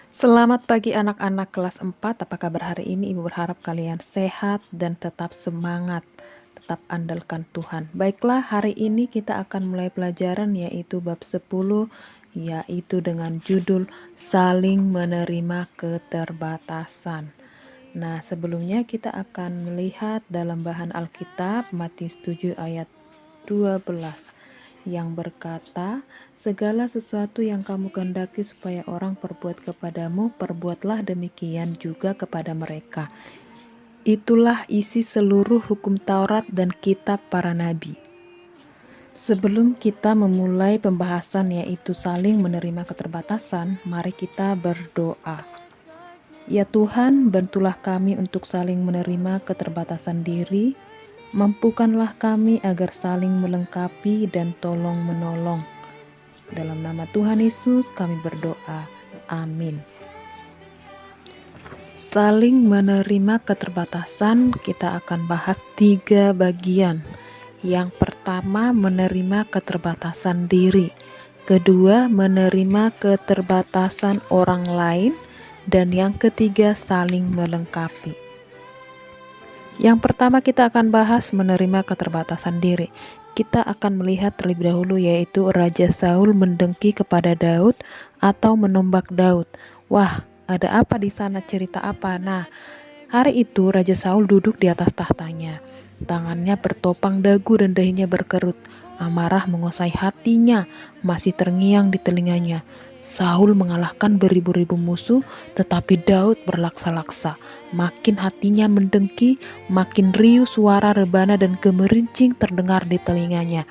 Selamat pagi anak-anak kelas 4. Apa kabar hari ini? Ibu berharap kalian sehat dan tetap semangat. Tetap andalkan Tuhan. Baiklah, hari ini kita akan mulai pelajaran yaitu bab 10, yaitu dengan judul Saling Menerima Keterbatasan. Nah, sebelumnya kita akan melihat dalam bahan Alkitab Matius 7 ayat 12 yang berkata, segala sesuatu yang kamu kehendaki supaya orang perbuat kepadamu, perbuatlah demikian juga kepada mereka. Itulah isi seluruh hukum Taurat dan kitab para nabi. Sebelum kita memulai pembahasan yaitu saling menerima keterbatasan, mari kita berdoa. Ya Tuhan, bantulah kami untuk saling menerima keterbatasan diri. Mampukanlah kami agar saling melengkapi dan tolong-menolong. Dalam nama Tuhan Yesus kami berdoa. Amin. Saling menerima keterbatasan, kita akan bahas 3 bagian. Yang pertama, menerima keterbatasan diri. Kedua, menerima keterbatasan orang lain. Dan yang ketiga, saling melengkapi. Yang pertama kita akan bahas menerima keterbatasan diri. Kita akan melihat terlebih dahulu yaitu Raja Saul mendengki kepada Daud atau menombak Daud. Wah, ada apa di sana, cerita apa? Nah, hari itu Raja Saul duduk di atas tahtanya. Tangannya bertopang dagu dan dahinya berkerut. Amarah menguasai hatinya, masih terngiang di telinganya. Saul mengalahkan beribu-ribu musuh, tetapi Daud berlaksa-laksa. Makin hatinya mendengki, makin riuh suara rebana dan gemerincing terdengar di telinganya.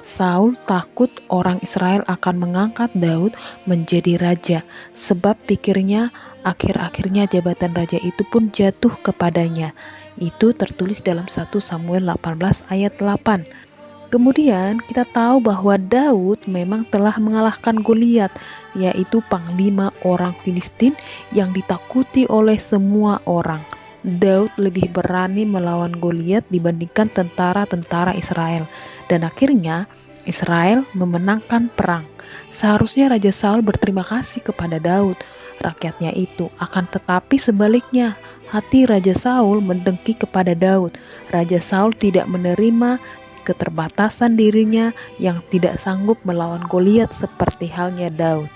Saul takut orang Israel akan mengangkat Daud menjadi raja, sebab pikirnya akhir-akhirnya jabatan raja itu pun jatuh kepadanya. Itu tertulis dalam 1 Samuel 18 ayat 8. Kemudian kita tahu bahwa Daud memang telah mengalahkan Goliat, yaitu panglima orang Filistin yang ditakuti oleh semua orang. Daud lebih berani melawan Goliat dibandingkan tentara-tentara Israel, dan akhirnya Israel memenangkan perang. Seharusnya Raja Saul berterima kasih kepada Daud, rakyatnya itu. Akan tetapi sebaliknya, hati Raja Saul mendengki kepada Daud. Raja Saul tidak menerima keterbatasan dirinya yang tidak sanggup melawan Goliat seperti halnya Daud.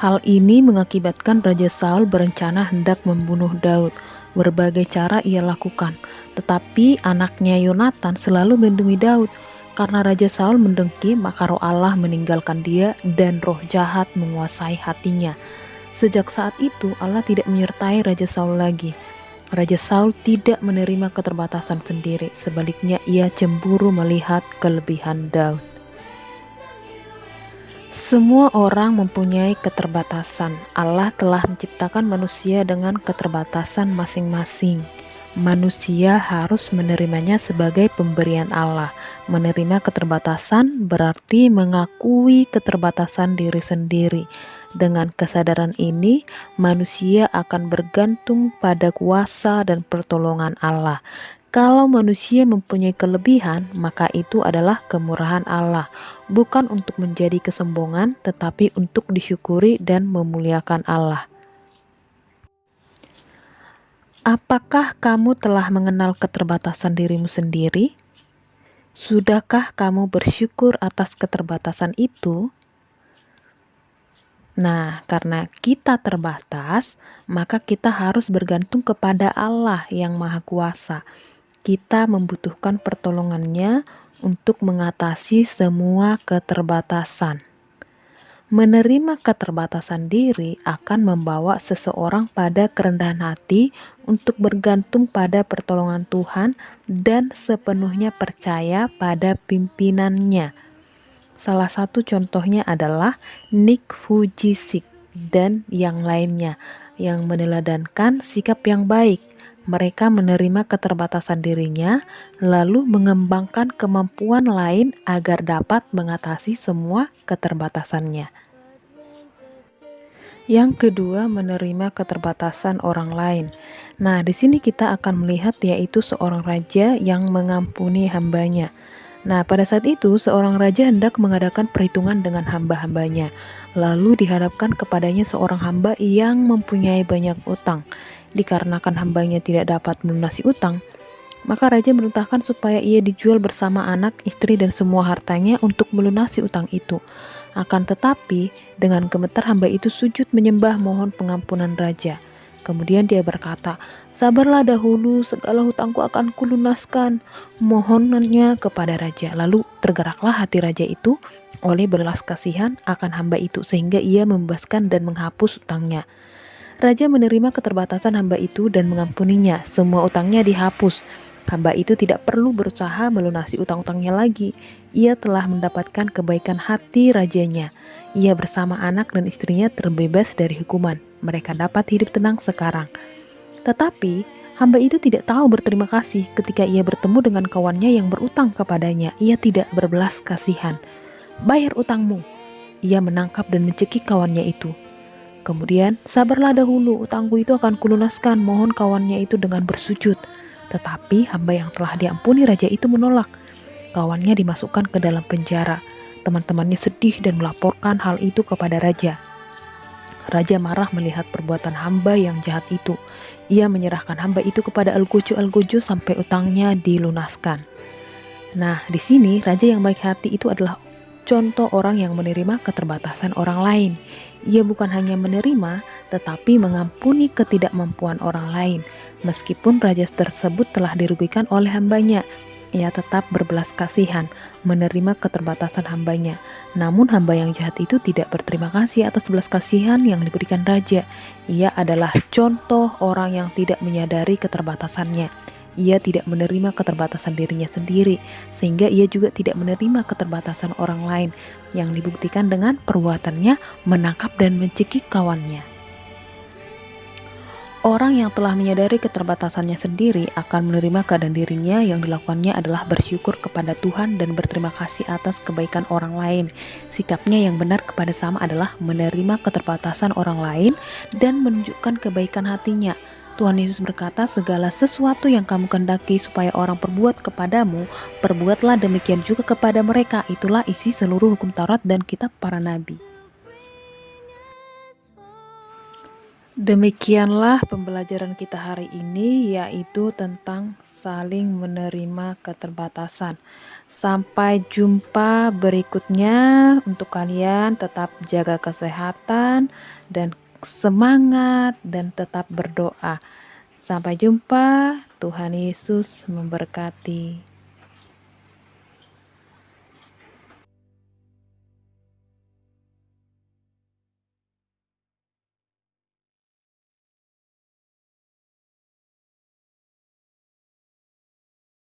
Hal ini mengakibatkan Raja Saul berencana hendak membunuh Daud. Berbagai cara ia lakukan, tetapi anaknya Yonatan selalu melindungi Daud. Karena Raja Saul mendengki, maka roh Allah meninggalkan dia dan roh jahat menguasai hatinya. Sejak saat itu Allah tidak menyertai Raja Saul lagi. Raja Saul tidak menerima keterbatasan sendiri, sebaliknya ia cemburu melihat kelebihan Daud. Semua orang mempunyai keterbatasan. Allah telah menciptakan manusia dengan keterbatasan masing-masing. Manusia harus menerimanya sebagai pemberian Allah. Menerima keterbatasan berarti mengakui keterbatasan diri sendiri. Dengan kesadaran ini, manusia akan bergantung pada kuasa dan pertolongan Allah. Kalau manusia mempunyai kelebihan, maka itu adalah kemurahan Allah, bukan untuk menjadi kesombongan, tetapi untuk disyukuri dan memuliakan Allah. Apakah kamu telah mengenal keterbatasan dirimu sendiri? Sudahkah kamu bersyukur atas keterbatasan itu? Nah, karena kita terbatas, maka kita harus bergantung kepada Allah yang Maha Kuasa. Kita membutuhkan pertolongannya untuk mengatasi semua keterbatasan. Menerima keterbatasan diri akan membawa seseorang pada kerendahan hati untuk bergantung pada pertolongan Tuhan dan sepenuhnya percaya pada pimpinannya. Salah satu contohnya adalah Nick Vujicic dan yang lainnya yang meneladankan sikap yang baik. Mereka menerima keterbatasan dirinya, lalu mengembangkan kemampuan lain agar dapat mengatasi semua keterbatasannya. Yang kedua, menerima keterbatasan orang lain. Nah, di sini kita akan melihat yaitu seorang raja yang mengampuni hambanya. Nah, pada saat itu seorang raja hendak mengadakan perhitungan dengan hamba-hambanya. Lalu dihadapkan kepadanya seorang hamba yang mempunyai banyak utang. Dikarenakan hambanya tidak dapat melunasi utang, maka raja memerintahkan supaya ia dijual bersama anak, istri, dan semua hartanya untuk melunasi utang itu. Akan tetapi, dengan gemetar hamba itu sujud menyembah mohon pengampunan raja. Kemudian dia berkata, "Sabarlah dahulu, segala hutangku akan kulunaskan." Mohonannya kepada raja. Lalu tergeraklah hati raja itu oleh belas kasihan akan hamba itu, sehingga ia membebaskan dan menghapus utangnya. Raja menerima keterbatasan hamba itu dan mengampuninya. Semua utangnya dihapus. Hamba itu tidak perlu berusaha melunasi utang-utangnya lagi. Ia telah mendapatkan kebaikan hati rajanya. Ia bersama anak dan istrinya terbebas dari hukuman. Mereka dapat hidup tenang sekarang. Tetapi hamba itu tidak tahu berterima kasih ketika ia bertemu dengan kawannya yang berutang kepadanya. Ia tidak berbelas kasihan. "Bayar utangmu." Ia menangkap dan mencekik kawannya itu. Kemudian, "Sabarlah dahulu, utangku itu akan kulunaskan," mohon kawannya itu dengan bersujud. Tetapi hamba yang telah diampuni raja itu menolak. Kawannya dimasukkan ke dalam penjara. Teman-temannya sedih dan melaporkan hal itu kepada raja. Raja marah melihat perbuatan hamba yang jahat itu. Ia menyerahkan hamba itu kepada Algojo sampai utangnya dilunaskan. Nah, di sini raja yang baik hati itu adalah contoh orang yang menerima keterbatasan orang lain. Ia bukan hanya menerima, tetapi mengampuni ketidakmampuan orang lain. Meskipun raja tersebut telah dirugikan oleh hambanya, ia tetap berbelas kasihan, menerima keterbatasan hambanya. Namun hamba yang jahat itu tidak berterima kasih atas belas kasihan yang diberikan raja. Ia adalah contoh orang yang tidak menyadari keterbatasannya. Ia tidak menerima keterbatasan dirinya sendiri, sehingga ia juga tidak menerima keterbatasan orang lain, yang dibuktikan dengan perbuatannya menangkap dan mencekik kawannya. Orang yang telah menyadari keterbatasannya sendiri akan menerima keadaan dirinya. Yang dilakukannya adalah bersyukur kepada Tuhan dan berterima kasih atas kebaikan orang lain. Sikapnya yang benar kepada sama adalah menerima keterbatasan orang lain dan menunjukkan kebaikan hatinya. Tuhan Yesus berkata, "Segala sesuatu yang kamu kehendaki supaya orang perbuat kepadamu, perbuatlah demikian juga kepada mereka." Itulah isi seluruh hukum Taurat dan kitab para nabi. Demikianlah pembelajaran kita hari ini, yaitu tentang saling menerima keterbatasan. Sampai jumpa berikutnya. Untuk kalian tetap jaga kesehatan dan semangat dan tetap berdoa. Sampai jumpa. Tuhan Yesus memberkati.